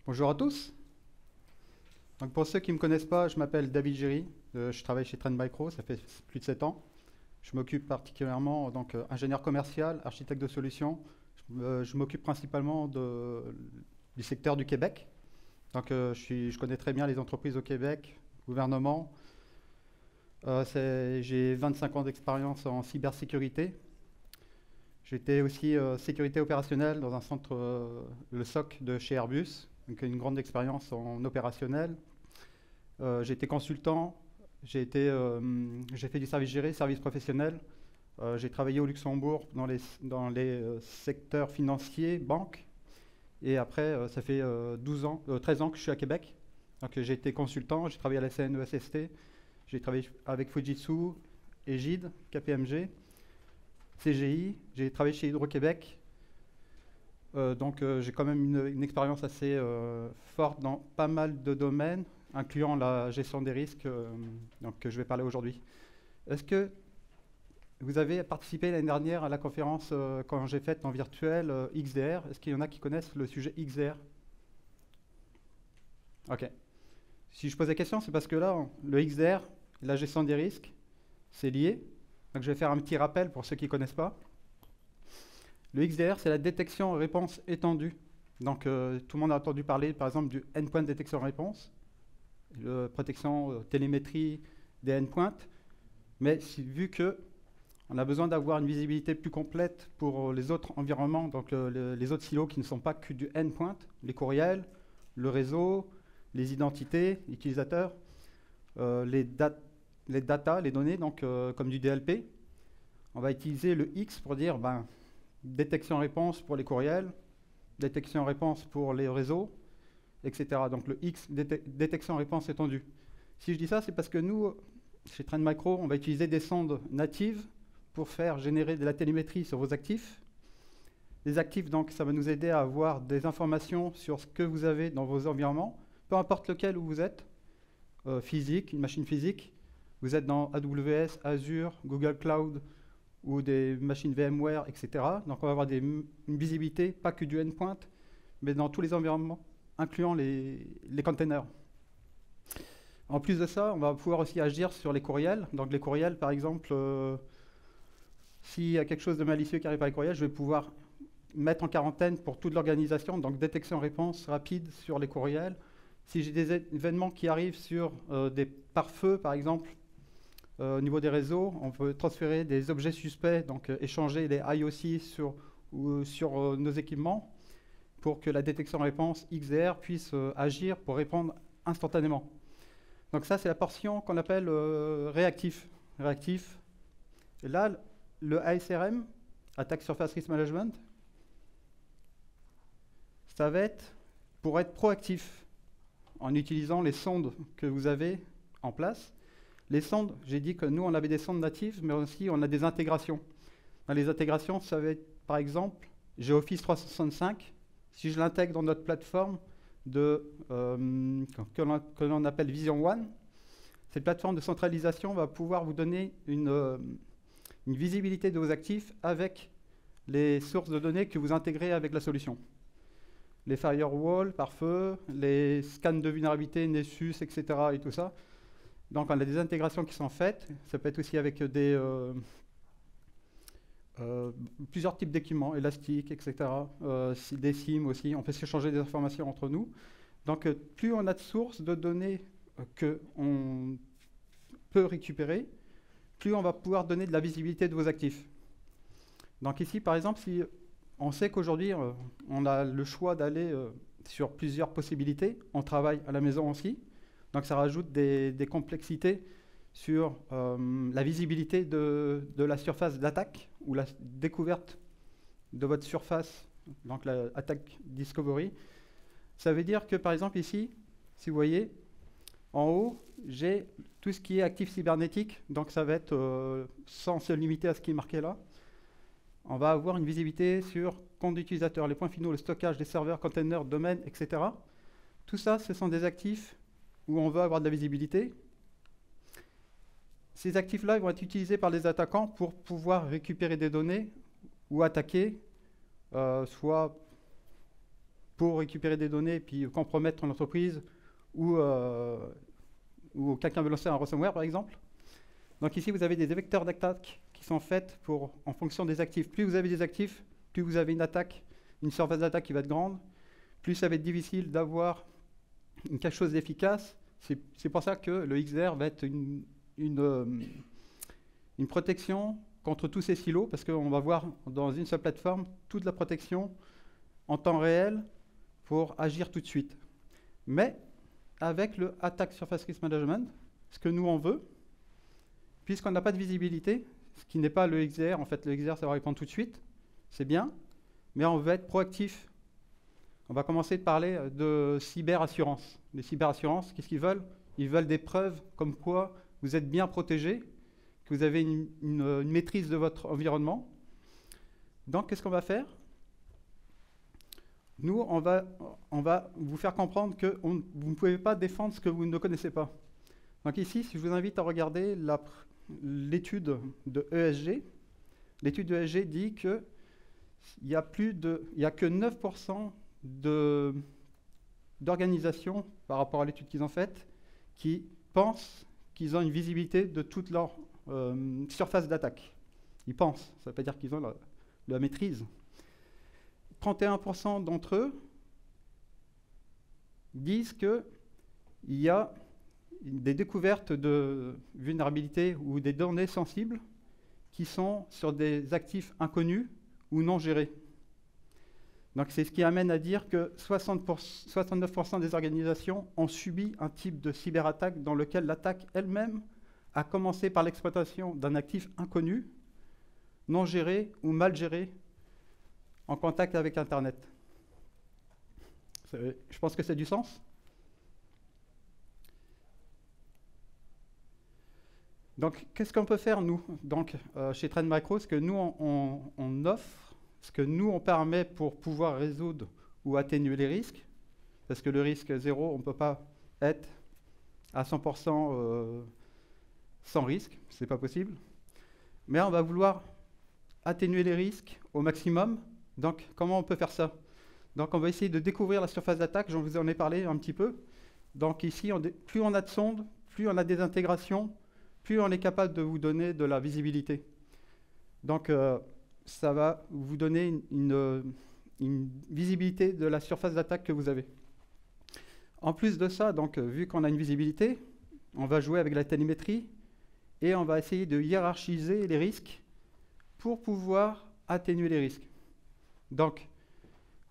Bonjour à tous. Donc pour ceux qui ne me connaissent pas, je m'appelle David Géry. Je travaille chez Trend Micro, ça fait plus de 7 ans. Je m'occupe particulièrement donc ingénieur commercial, architecte de solutions. Je m'occupe principalement du secteur du Québec. Donc je connais très bien les entreprises au Québec, gouvernement. J'ai 25 ans d'expérience en cybersécurité. J'étais aussi sécurité opérationnelle dans un centre, le SOC de chez Airbus, donc une grande expérience en opérationnel. J'ai été consultant, j'ai fait du service géré, service professionnel. J'ai travaillé au Luxembourg dans les secteurs financiers, banques. Et après, ça fait 13 ans que je suis à Québec. Donc j'ai été consultant, j'ai travaillé à la CNESST, j'ai travaillé avec Fujitsu, Egide, KPMG. CGI, j'ai travaillé chez Hydro-Québec, donc j'ai quand même une expérience assez forte dans pas mal de domaines, incluant la gestion des risques, donc, que je vais parler aujourd'hui. Est-ce que vous avez participé l'année dernière à la conférence quand j'ai faite en virtuel XDR? Est-ce qu'il y en a qui connaissent le sujet XDR? Ok. Si je pose la question, c'est parce que là, le XDR, la gestion des risques, c'est lié. Donc je vais faire un petit rappel pour ceux qui ne connaissent pas. Le XDR, c'est la détection-réponse étendue. Donc tout le monde a entendu parler, par exemple, du endpoint détection-réponse, protection, télémétrie des endpoints. Mais vu qu'on a besoin d'avoir une visibilité plus complète pour les autres environnements, donc les autres silos qui ne sont pas que du endpoint, les courriels, le réseau, les identités utilisateurs, les data, les données, donc comme du DLP. On va utiliser le X pour dire détection-réponse pour les courriels, détection-réponse pour les réseaux, etc. Donc le X, détection-réponse étendue. Si je dis ça, c'est parce que nous, chez Trend Micro, on va utiliser des sondes natives pour faire générer de la télémétrie sur vos actifs. Les actifs, donc, ça va nous aider à avoir des informations sur ce que vous avez dans vos environnements, peu importe lequel où vous êtes, physique, une machine physique. Vous êtes dans AWS, Azure, Google Cloud ou des machines VMware, etc. Donc on va avoir une visibilité, pas que du endpoint, mais dans tous les environnements, incluant les containers. En plus de ça, on va pouvoir aussi agir sur les courriels. Donc les courriels, par exemple, s'il y a quelque chose de malicieux qui arrive par les courriels, je vais pouvoir mettre en quarantaine pour toute l'organisation, donc détection-réponse rapide sur les courriels. Si j'ai des événements qui arrivent sur des pare-feux, par exemple, au niveau des réseaux, on peut transférer des objets suspects, donc échanger les IOC sur nos équipements pour que la détection-réponse XDR puisse agir pour répondre instantanément. Donc ça, c'est la portion qu'on appelle réactif. Et là, le ASRM, Attack Surface Risk Management, ça va être pour être proactif en utilisant les sondes que vous avez en place. Les sondes, j'ai dit que nous, on avait des sondes natives, mais aussi on a des intégrations. Dans les intégrations, ça va être, par exemple, j'ai Office 365. Si je l'intègre dans notre plateforme que l'on appelle Vision One, cette plateforme de centralisation va pouvoir vous donner une visibilité de vos actifs avec les sources de données que vous intégrez avec la solution. Les firewalls, pare-feu, les scans de vulnérabilité, Nessus, etc. et tout ça. Donc on a des intégrations qui sont faites. Ça peut être aussi avec plusieurs types d'équipements, élastiques, etc. Des SIM aussi. On peut s'échanger des informations entre nous. Donc plus on a de sources de données qu'on peut récupérer, plus on va pouvoir donner de la visibilité de vos actifs. Donc ici, par exemple, si on sait qu'aujourd'hui, on a le choix d'aller sur plusieurs possibilités, on travaille à la maison aussi. Donc ça rajoute des complexités sur la visibilité de la surface d'attaque ou la découverte de votre surface, donc la attaque discovery. Ça veut dire que par exemple ici, si vous voyez, en haut, j'ai tout ce qui est actif cybernétique, donc ça va être, sans se limiter à ce qui est marqué là, on va avoir une visibilité sur compte d'utilisateur, les points finaux, le stockage des serveurs, containers, domaines, etc. Tout ça, ce sont des actifs où on veut avoir de la visibilité. Ces actifs-là vont être utilisés par les attaquants pour pouvoir récupérer des données ou attaquer, soit pour récupérer des données et puis compromettre une entreprise ou quelqu'un veut lancer un ransomware, par exemple. Donc ici, vous avez des vecteurs d'attaque qui sont faits en fonction des actifs. Plus vous avez des actifs, plus vous avez une surface d'attaque qui va être grande, plus ça va être difficile d'avoir quelque chose d'efficace. C'est pour ça que le XDR va être une protection contre tous ces silos, parce qu'on va voir dans une seule plateforme toute la protection en temps réel pour agir tout de suite. Mais avec le Attack Surface Risk Management, ce que nous on veut, puisqu'on n'a pas de visibilité, ce qui n'est pas le XDR, en fait le XDR ça va répondre tout de suite, c'est bien, mais on veut être proactif. On va commencer de parler de cyberassurance. Les cyberassurances, qu'est-ce qu'ils veulent? Ils veulent des preuves comme quoi vous êtes bien protégé, que vous avez une maîtrise de votre environnement. Donc, qu'est-ce qu'on va faire? Nous, on va vous faire comprendre que vous ne pouvez pas défendre ce que vous ne connaissez pas. Donc ici, je vous invite à regarder l'étude de ESG. L'étude de ESG dit qu'il n'y a que 9% d'organisations, par rapport à l'étude qu'ils ont faite, qui pensent qu'ils ont une visibilité de toute leur surface d'attaque. Ils pensent, ça ne veut pas dire qu'ils ont la maîtrise. 31% d'entre eux disent qu'il y a des découvertes de vulnérabilité ou des données sensibles qui sont sur des actifs inconnus ou non gérés. Donc c'est ce qui amène à dire que 69% des organisations ont subi un type de cyberattaque dans lequel l'attaque elle-même a commencé par l'exploitation d'un actif inconnu, non géré ou mal géré, en contact avec Internet. Je pense que c'est du sens. Donc, qu'est-ce qu'on peut faire, nous, chez Trend Micro? Ce que nous, on offre, ce que nous, on permet pour pouvoir résoudre ou atténuer les risques, parce que le risque zéro, on ne peut pas être à 100% sans risque, c'est pas possible. Mais on va vouloir atténuer les risques au maximum. Donc, comment on peut faire ça? Donc, on va essayer de découvrir la surface d'attaque, j'en vous en ai parlé un petit peu. Donc ici, plus on a de sondes, plus on a des intégrations, plus on est capable de vous donner de la visibilité. Donc, ça va vous donner une visibilité de la surface d'attaque que vous avez. En plus de ça, donc, vu qu'on a une visibilité, on va jouer avec la télémétrie et on va essayer de hiérarchiser les risques pour pouvoir atténuer les risques. Donc,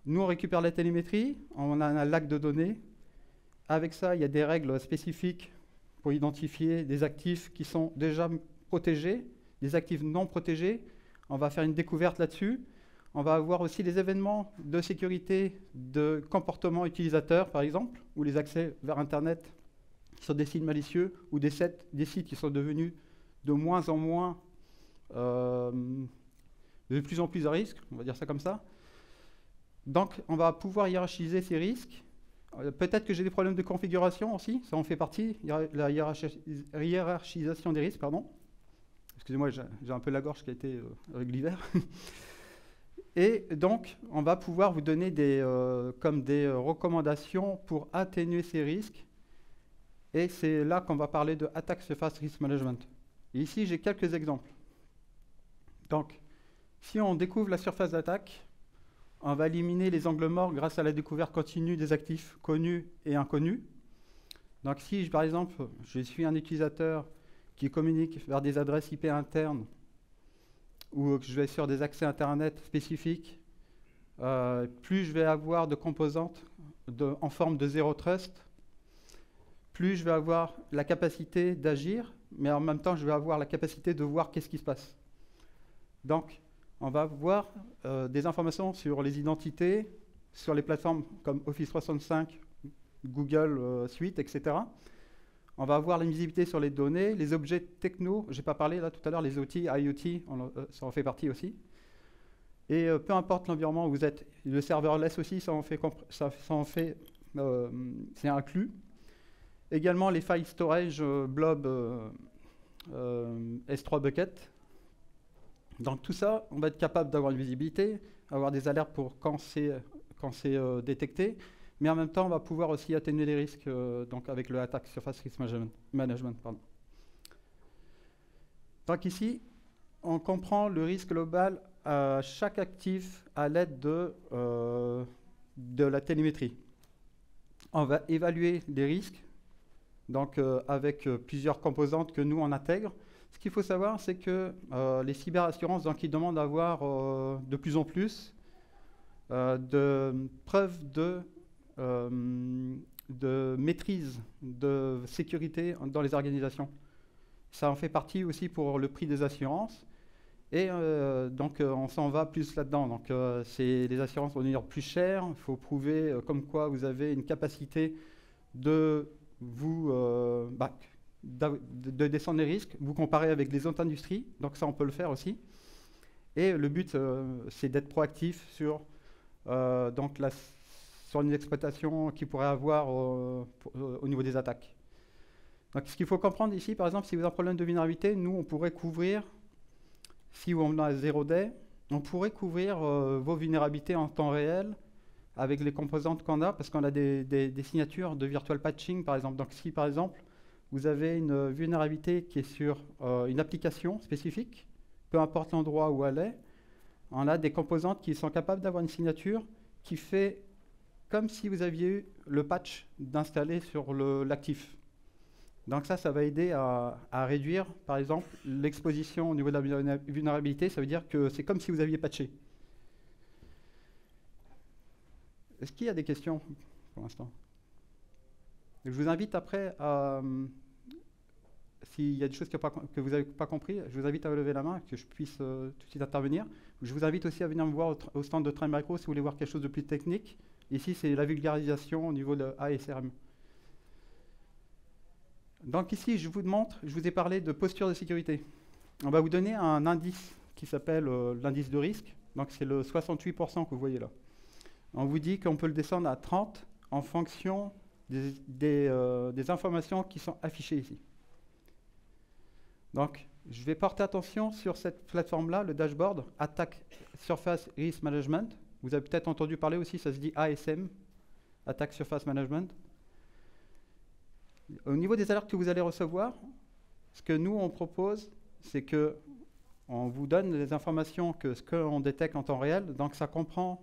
nous, on récupère la télémétrie, on a un lac de données. Avec ça, il y a des règles spécifiques pour identifier des actifs qui sont déjà protégés, des actifs non protégés. On va faire une découverte là-dessus. On va avoir aussi des événements de sécurité de comportement utilisateur, par exemple, ou les accès vers Internet sur des sites malicieux, ou des sites qui sont devenus de moins en moins, de plus en plus à risque, on va dire ça comme ça. Donc, on va pouvoir hiérarchiser ces risques. Peut-être que j'ai des problèmes de configuration aussi, ça en fait partie, la hiérarchisation des risques, pardon. Excusez-moi, j'ai un peu la gorge qui a été avec l'hiver. Et donc, on va pouvoir vous donner des recommandations pour atténuer ces risques. Et c'est là qu'on va parler de Attack Surface Risk Management. Et ici, j'ai quelques exemples. Donc, si on découvre la surface d'attaque, on va éliminer les angles morts grâce à la découverte continue des actifs connus et inconnus. Donc si, par exemple, je suis un utilisateur qui communique vers des adresses IP internes ou que je vais sur des accès Internet spécifiques, plus je vais avoir de composantes en forme de zero trust, plus je vais avoir la capacité d'agir, mais en même temps, je vais avoir la capacité de voir qu'est-ce qui se passe. Donc, on va voir des informations sur les identités, sur les plateformes comme Office 365, Google Suite, etc. On va avoir la visibilité sur les données, les objets techno, je n'ai pas parlé là tout à l'heure, les outils IoT, ça en fait partie aussi. Et peu importe l'environnement où vous êtes, le serverless aussi, c'est inclus. Également les file storage blob S3 bucket. Donc tout ça, on va être capable d'avoir une visibilité, avoir des alertes pour quand quand c'est détecté, mais en même temps, on va pouvoir aussi atténuer les risques donc avec le Attack Surface Risk Management. Pardon. Donc ici, on comprend le risque global à chaque actif à l'aide de la télémétrie. On va évaluer les risques donc, avec plusieurs composantes que nous, on intègre. Ce qu'il faut savoir, c'est que les cyberassurances, donc, ils demandent d'avoir de plus en plus de preuves de maîtrise de sécurité dans les organisations. Ça en fait partie aussi pour le prix des assurances. Et donc, on s'en va plus là-dedans. Donc, les assurances vont devenir plus chères. Il faut prouver comme quoi vous avez une capacité de de descendre les risques, vous comparez avec les autres industries. Donc, ça, on peut le faire aussi. Et le but, c'est d'être proactif sur une exploitation qui pourrait avoir au niveau des attaques. Donc, ce qu'il faut comprendre ici, par exemple, si vous avez un problème de vulnérabilité, nous, on pourrait couvrir, si on a 0 day, on pourrait couvrir vos vulnérabilités en temps réel avec les composantes qu'on a, parce qu'on a des signatures de virtual patching, par exemple. Donc, si, par exemple, vous avez une vulnérabilité qui est sur une application spécifique, peu importe l'endroit où elle est, on a des composantes qui sont capables d'avoir une signature qui fait comme si vous aviez eu le patch d'installer sur l'actif. Donc ça va aider à réduire, par exemple, l'exposition au niveau de la vulnérabilité. Ça veut dire que c'est comme si vous aviez patché. Est-ce qu'il y a des questions pour l'instant? Je vous invite après à... S'il y a des choses que vous n'avez pas compris, je vous invite à lever la main, que je puisse tout de suite intervenir. Je vous invite aussi à venir me voir au stand de Trend Micro si vous voulez voir quelque chose de plus technique. Ici, c'est la vulgarisation au niveau de ASRM. Donc ici, je vous ai parlé de posture de sécurité. On va vous donner un indice qui s'appelle l'indice de risque. Donc c'est le 68% que vous voyez là. On vous dit qu'on peut le descendre à 30 en fonction des informations qui sont affichées ici. Donc, je vais porter attention sur cette plateforme-là, le dashboard Attack Surface Risk Management. Vous avez peut-être entendu parler aussi, ça se dit ASM, Attack Surface Management. Au niveau des alertes que vous allez recevoir, ce que nous, on propose, c'est qu'on vous donne les informations que ce qu'on détecte en temps réel. Donc, ça comprend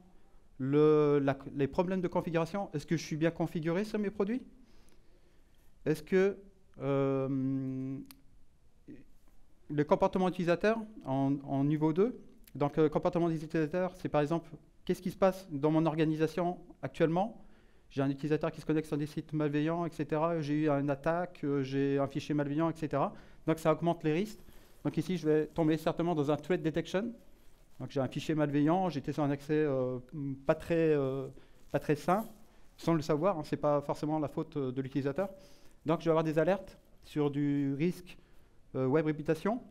les problèmes de configuration. Est-ce que je suis bien configuré sur mes produits? Est-ce que le comportement utilisateur en niveau 2, donc le comportement des utilisateurs, c'est par exemple, qu'est-ce qui se passe dans mon organisation actuellement? J'ai un utilisateur qui se connecte sur des sites malveillants, etc. J'ai eu une attaque, j'ai un fichier malveillant, etc. Donc ça augmente les risques. Donc ici, je vais tomber certainement dans un threat detection. Donc j'ai un fichier malveillant, j'étais sur un accès pas très sain, sans le savoir, hein, ce n'est pas forcément la faute de l'utilisateur. Donc je vais avoir des alertes sur du risque web réputation.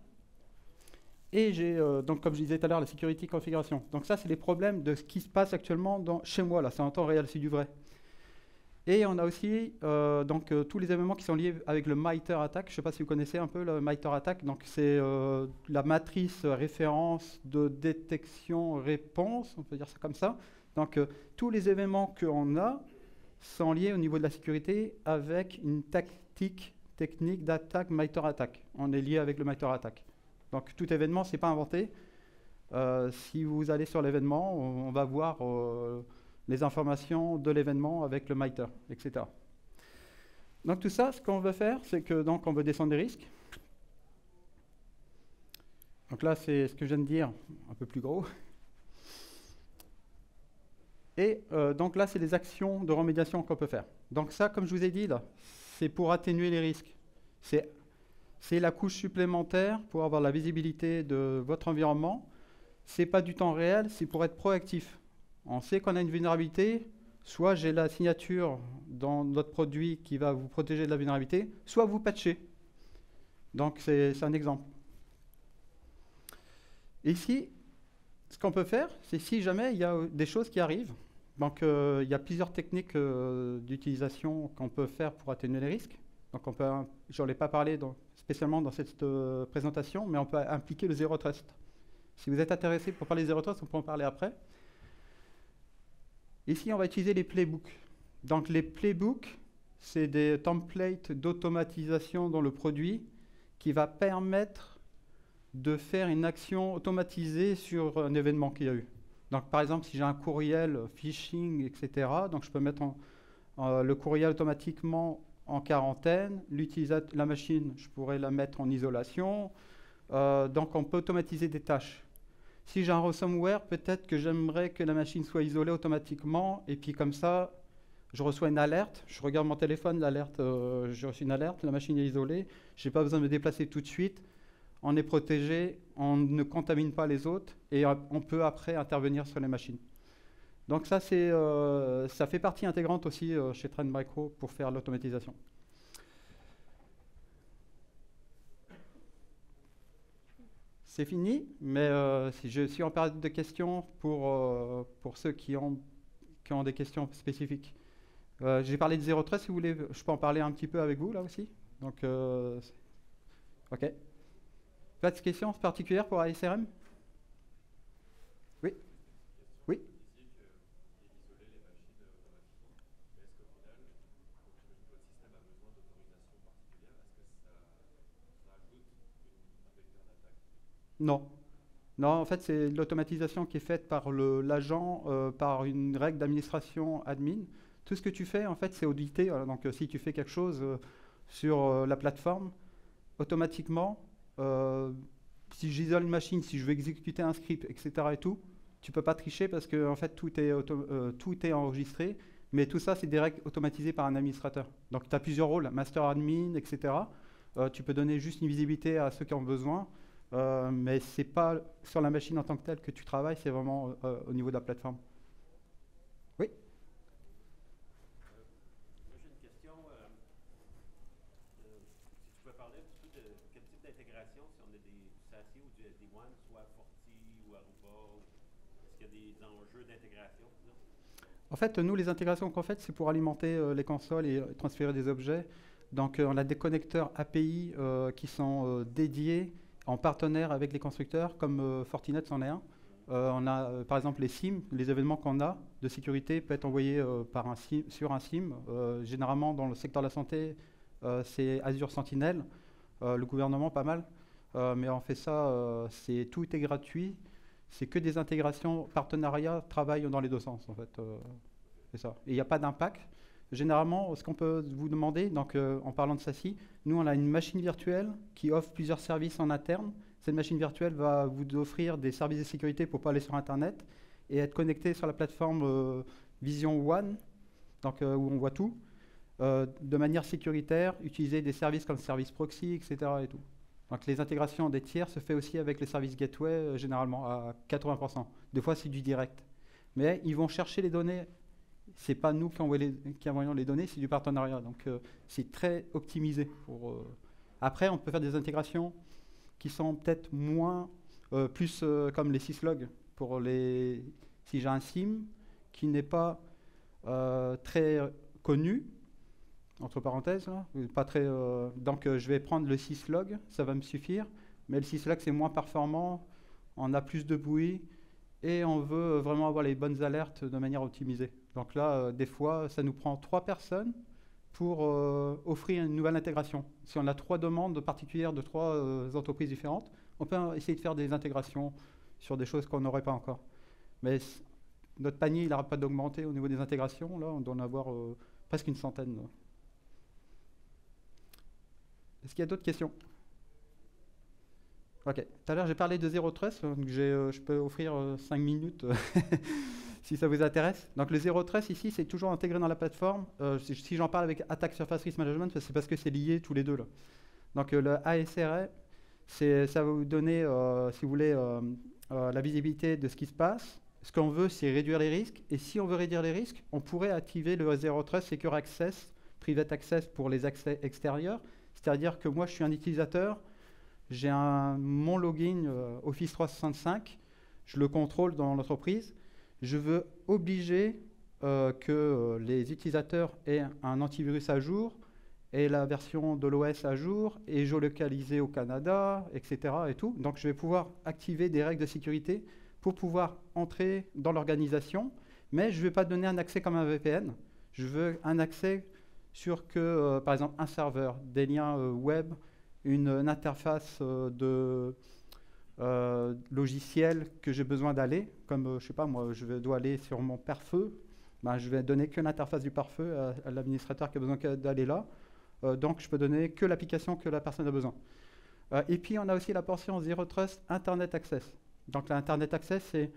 Et j'ai, donc comme je disais tout à l'heure, la security configuration. Donc ça, c'est les problèmes de ce qui se passe actuellement chez moi, là, c'est en temps réel, c'est du vrai. Et on a aussi tous les événements qui sont liés avec le MITRE ATT&CK. Je ne sais pas si vous connaissez un peu le MITRE ATT&CK. Donc c'est la matrice référence de détection-réponse, on peut dire ça comme ça. Donc tous les événements qu'on a sont liés au niveau de la sécurité avec une technique d'attaque MITRE ATT&CK. On est lié avec le MITRE ATT&CK. Donc tout événement, ce n'est pas inventé. Si vous allez sur l'événement, on va voir les informations de l'événement avec le MITRE, etc. Donc tout ça, ce qu'on veut faire, c'est que donc on veut descendre les risques. Donc là, c'est ce que je viens de dire, un peu plus gros. Et donc là, c'est les actions de remédiation qu'on peut faire. Donc ça, comme je vous ai dit, là, c'est pour atténuer les risques. C'est la couche supplémentaire pour avoir la visibilité de votre environnement. Ce n'est pas du temps réel, c'est pour être proactif. On sait qu'on a une vulnérabilité, soit j'ai la signature dans notre produit qui va vous protéger de la vulnérabilité, soit vous patchez. Donc c'est un exemple. Ici, ce qu'on peut faire, c'est si jamais il y a des choses qui arrivent, donc il y a plusieurs techniques d'utilisation qu'on peut faire pour atténuer les risques. Donc je n'en ai pas parlé spécialement dans cette présentation, mais on peut impliquer le Zero Trust. Si vous êtes intéressé pour parler de Zero Trust, on peut en parler après. Ici, on va utiliser les playbooks. Donc les playbooks, c'est des templates d'automatisation dans le produit qui va permettre de faire une action automatisée sur un événement qu'il y a eu. Donc par exemple, si j'ai un courriel phishing, etc., donc je peux mettre le courriel automatiquement en quarantaine, la machine, je pourrais la mettre en isolation, donc on peut automatiser des tâches. Si j'ai un ransomware, peut-être que j'aimerais que la machine soit isolée automatiquement, et puis comme ça, je reçois une alerte, je regarde mon téléphone, l'alerte, j'ai reçu une alerte, la machine est isolée, je n'ai pas besoin de me déplacer tout de suite, on est protégé, on ne contamine pas les autres, et on peut après intervenir sur les machines. Donc ça, ça fait partie intégrante aussi chez Trend Micro pour faire l'automatisation. C'est fini, mais si je suis en période de questions pour ceux qui ont des questions spécifiques. J'ai parlé de Zero Trust, si vous voulez, je peux en parler un petit peu avec vous là aussi. Donc, ok. Pas de questions particulières pour ASRM? Oui. Oui. Non. Non, en fait, c'est l'automatisation qui est faite par l'agent, par une règle d'administration admin. Tout ce que tu fais, en fait, c'est audité. Donc, si tu fais quelque chose sur la plateforme, automatiquement, si j'isole une machine, si je veux exécuter un script, etc. et tout, tu peux pas tricher parce que en fait, tout est enregistré. Mais tout ça, c'est des règles automatisées par un administrateur. Donc, tu as plusieurs rôles, master admin, etc. Tu peux donner juste une visibilité à ceux qui ont besoin. Mais ce n'est pas sur la machine en tant que telle que tu travailles, c'est vraiment au niveau de la plateforme. Oui. Moi, j'ai une question. Si tu peux parler un petit peu de quel type d'intégration, si on a du SASE ou du SD-WAN, soit Forti ou Aruba, est-ce qu'il y a des enjeux d'intégration? En fait, nous, les intégrations qu'on fait, c'est pour alimenter les consoles et transférer des objets. Donc, on a des connecteurs API qui sont dédiés en partenaire avec les constructeurs, comme Fortinet c'en est un. On a par exemple les SIM, les événements qu'on a de sécurité peuvent être envoyés sur un SIM. Généralement dans le secteur de la santé, c'est Azure Sentinel, le gouvernement pas mal. Mais on fait ça, tout est gratuit. C'est que des intégrations, partenariats, travaillent dans les deux sens en fait. C'est ça. Et il n'y a pas d'impact. Généralement, ce qu'on peut vous demander, donc en parlant de SASE, nous on a une machine virtuelle qui offre plusieurs services en interne. Cette machine virtuelle va vous offrir des services de sécurité pour ne pas aller sur Internet et être connecté sur la plateforme Vision One, donc, où on voit tout, de manière sécuritaire, utiliser des services comme service proxy, etc. Et tout. Donc les intégrations des tiers se fait aussi avec les services gateway, généralement à 80%. Des fois c'est du direct. Mais ils vont chercher les données. C'est pas nous qui envoyons les données, c'est du partenariat. Donc c'est très optimisé. Après, on peut faire des intégrations qui sont peut-être plus comme les syslog. Si j'ai un SIM qui n'est pas très connu, entre parenthèses, là, pas très, donc je vais prendre le syslog, ça va me suffire. Mais le syslog, c'est moins performant, on a plus de bruit et on veut vraiment avoir les bonnes alertes de manière optimisée. Donc là, des fois, ça nous prend 3 personnes pour offrir une nouvelle intégration. Si on a 3 demandes particulières de 3 entreprises différentes, on peut essayer de faire des intégrations sur des choses qu'on n'aurait pas encore. Mais notre panier, il n'arrête pas d'augmenter au niveau des intégrations. Là, on doit en avoir presque une centaine. Là. Est-ce qu'il y a d'autres questions? Ok. Tout à l'heure, j'ai parlé de Zero Trust, donc je peux offrir 5 minutes si ça vous intéresse. Donc le Zero Trust ici, c'est toujours intégré dans la plateforme. Si j'en parle avec Attack Surface Risk Management, c'est parce que c'est lié tous les deux. Là. Donc le ASRE, ça va vous donner, si vous voulez, la visibilité de ce qui se passe. Ce qu'on veut, c'est réduire les risques. Et si on veut réduire les risques, on pourrait activer le Zero Trust Secure Access, Private Access pour les accès extérieurs. C'est-à-dire que moi, je suis un utilisateur, j'ai mon login Office 365, je le contrôle dans l'entreprise. Je veux obliger que les utilisateurs aient un antivirus à jour, et la version de l'OS à jour, et géolocalisé au Canada, etc. Et tout. Donc je vais pouvoir activer des règles de sécurité pour pouvoir entrer dans l'organisation, Mais je ne vais pas donner un accès comme un VPN. Je veux un accès sur que, par exemple, un serveur, des liens web, une interface de logiciel que j'ai besoin d'aller, comme, je sais pas, moi, dois aller sur mon pare-feu, ben, je vais donner que l'interface du pare-feu à l'administrateur qui a besoin d'aller là. Donc, je peux donner que l'application que la personne a besoin. Et puis, on a aussi la portion Zero Trust Internet Access. Donc, l'Internet Access, c'est,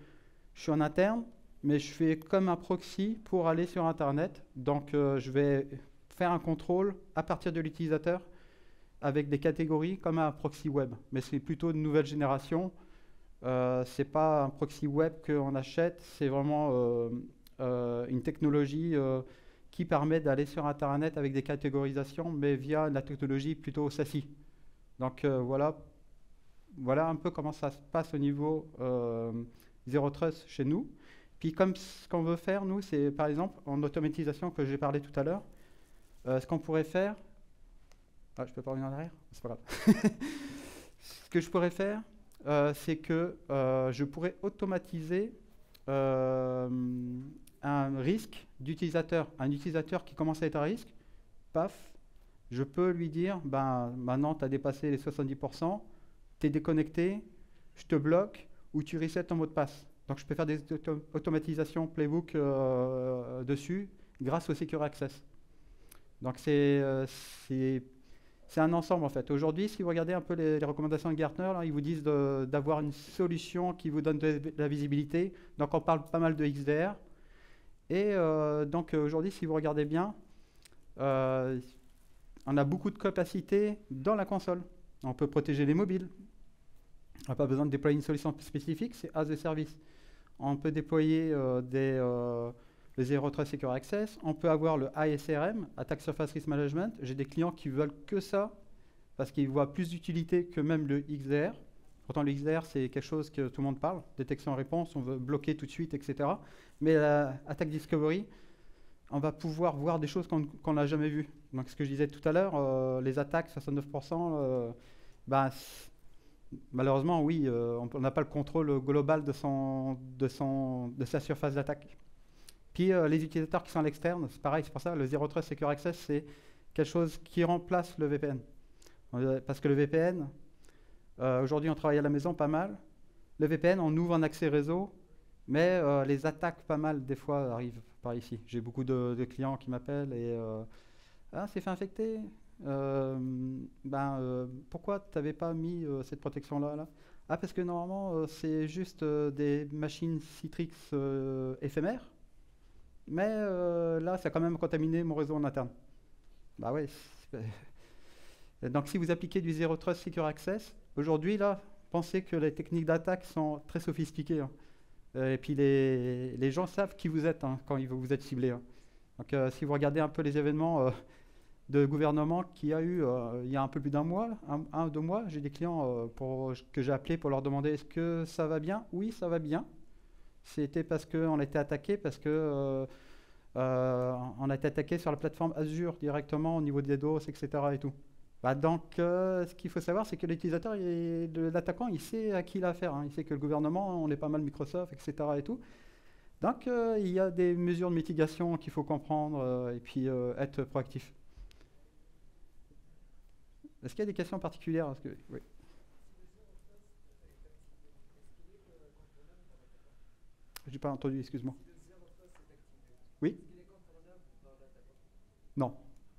je suis en interne, mais je fais comme un proxy pour aller sur Internet. Donc, je vais faire un contrôle à partir de l'utilisateur avec des catégories comme un proxy web. Mais c'est plutôt de nouvelle génération. C'est pas un proxy web qu'on achète, c'est vraiment une technologie qui permet d'aller sur Internet avec des catégorisations, mais via la technologie plutôt SASI. Donc voilà un peu comment ça se passe au niveau Zero Trust chez nous. Puis comme ce qu'on veut faire, nous, c'est par exemple en automatisation que j'ai parlé tout à l'heure, ce qu'on pourrait faire... Ah, je peux pas revenir en arrière? C'est pas grave. Ce que je pourrais faire, c'est que je pourrais automatiser un risque d'utilisateur. Un utilisateur qui commence à être à risque, paf, je peux lui dire, ben, maintenant tu as dépassé les 70%, tu es déconnecté, je te bloque ou tu resets ton mot de passe. Donc je peux faire des automatisations playbook dessus grâce au Secure Access. Donc c'est un ensemble en fait. Aujourd'hui, si vous regardez un peu les recommandations de Gartner, là, ils vous disent d'avoir une solution qui vous donne de la visibilité. Donc on parle pas mal de XDR. Et donc aujourd'hui, si vous regardez bien, on a beaucoup de capacité dans la console. On peut protéger les mobiles. On n'a pas besoin de déployer une solution spécifique, c'est as a service. On peut déployer le Zero Trust Secure Access. On peut avoir le ASRM, Attack Surface Risk Management. J'ai des clients qui veulent que ça parce qu'ils voient plus d'utilité que même le XDR. Pourtant, le XDR, c'est quelque chose que tout le monde parle. Détection-réponse, on veut bloquer tout de suite, etc. Mais Attack Discovery, on va pouvoir voir des choses qu'on n'a jamais vues. Donc, ce que je disais tout à l'heure, les attaques, 69%, malheureusement, oui, on n'a pas le contrôle global de sa surface d'attaque. Puis les utilisateurs qui sont à l'externe, c'est pareil, c'est pour ça, le Zero Trust Secure Access, c'est quelque chose qui remplace le VPN. Parce que le VPN, aujourd'hui on travaille à la maison pas mal, le VPN on ouvre un accès réseau, mais les attaques pas mal des fois arrivent par ici. J'ai beaucoup de clients qui m'appellent et ah, c'est fait infecter. Pourquoi tu n'avais pas mis cette protection-là là? Ah, parce que normalement c'est juste des machines Citrix éphémères. Mais là, ça a quand même contaminé mon réseau en interne. Bah ouais. Donc si vous appliquez du Zero Trust Secure Access, aujourd'hui, là, pensez que les techniques d'attaque sont très sophistiquées. Hein. Et puis les gens savent qui vous êtes quand vous êtes ciblé. Hein. Donc si vous regardez un peu les événements de gouvernement qu'il y a eu il y a un peu plus d'un mois, un ou 2 mois, j'ai des clients que j'ai appelés pour leur demander est-ce que ça va bien? Oui, ça va bien. C'était parce qu'on a été attaqué, parce que on a été attaqué sur la plateforme Azure directement au niveau des DOS, etc. Et tout. Donc, ce qu'il faut savoir, c'est que l'utilisateur, l'attaquant, il sait à qui il a affaire. Hein. Il sait que le gouvernement, on est pas mal Microsoft, etc. Et tout. Donc, il y a des mesures de mitigation qu'il faut comprendre et puis être proactif. Est-ce qu'il y a des questions particulières? Oui. Je n'ai pas entendu, excuse-moi. Oui? Non.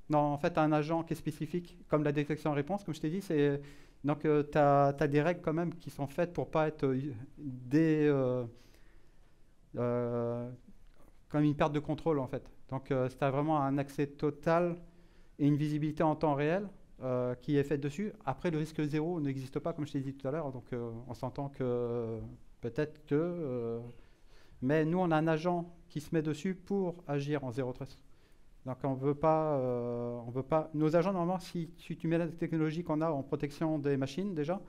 Non, en fait, un agent qui est spécifique, comme la détection en réponse, comme je t'ai dit, c'est donc tu as des règles quand même qui sont faites pour pas être comme une perte de contrôle en fait. Donc tu as vraiment un accès total et une visibilité en temps réel qui est faite dessus. Après, le risque zéro n'existe pas, comme je t'ai dit tout à l'heure, donc on s'entend que peut-être que... mais nous, on a un agent qui se met dessus pour agir en Zero Trust. Donc on veut pas. Nos agents, normalement, si tu mets la technologie qu'on a en protection des machines, déjà,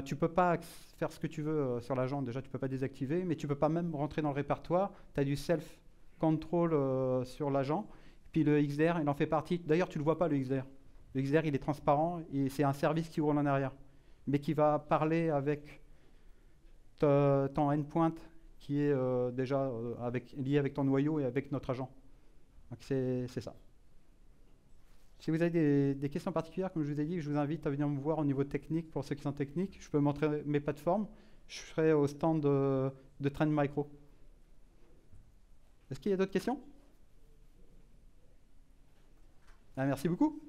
tu peux pas faire ce que tu veux sur l'agent. Déjà, tu peux pas désactiver, mais tu peux pas même rentrer dans le répertoire. Tu as du self-control sur l'agent. Puis le XDR, il en fait partie. D'ailleurs, tu le vois pas, le XDR. Le XDR, il est transparent et c'est un service qui roule en arrière, mais qui va parler avec ton endpoint qui est déjà lié avec ton noyau et avec notre agent. Donc c'est ça. Si vous avez des questions particulières, comme je vous ai dit, je vous invite à venir me voir au niveau technique, pour ceux qui sont techniques. Je peux montrer mes plateformes. Je serai au stand de Trend Micro. Est-ce qu'il y a d'autres questions? Merci beaucoup.